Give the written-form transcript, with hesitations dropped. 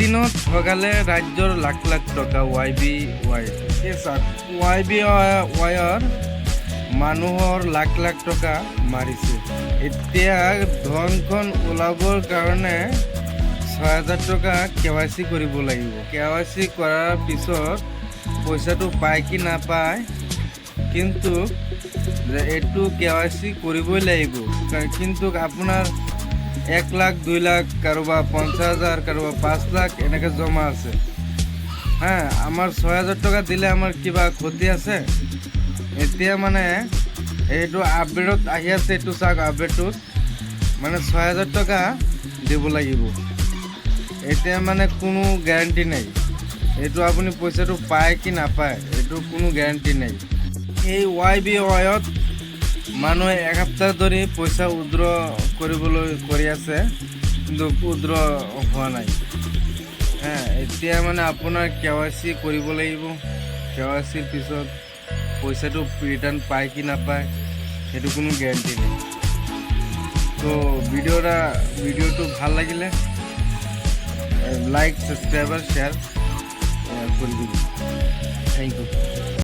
একদিনত ঠগালে ৰাজ্যৰ লাখ লাখ টকা YBY। YBYৰ মানুহৰ লাখ লাখ টকা মাৰিছে। এতিয়া ধনখন ওলাবৰ কাৰণে ৬,০০০ টকা KYC কৰিব লাগিব। KYC কৰাৰ পিছত পইচাটো পায় কি নাপায়, কিন্তু এইটো KYC কৰিবই লাগিব। কিন্তু আপোনাৰ ১ লাখ ২ লাখ কাৰোবাৰ ৫০,০০০ কাৰোবাৰ ৫ লাখ এনেকৈ জমা আছে। আমাৰ ৬,০০০ টকা দিলে আমাৰ কিবা ক্ষতি আছে? এতিয়া মানে এইটো আপডেটত আহি আছে, এইটো চাওক আপডেটটোত মানে ৬,০০০ টকা দিব লাগিব। এতিয়া মানে কোনো গ্যাৰাণ্টি নাই, এইটো আপুনি পইচাটো পায় কি নাপায় এইটো কোনো গ্যাৰাণ্টি নাই। এই YBYত মানুহে ১ সপ্তাহ ধৰি পইচা উইড্ৰ কৰিবলৈ কৰি আছে, কিন্তু উইড্ৰ হোৱা নাই। এতিয়া মানে আপোনাৰ KYC কৰিব লাগিব। KYCৰ পিছত পইচাটো ৰিটাৰ্ণ পায় কি নাপায় সেইটো কোনো গ্যাৰাণ্টি নাই। তো ভিডিওটো ভাল লাগিলে লাইক, সাবস্ক্ৰাইব আৰ শেয়াৰ কৰে দিন। Thank U.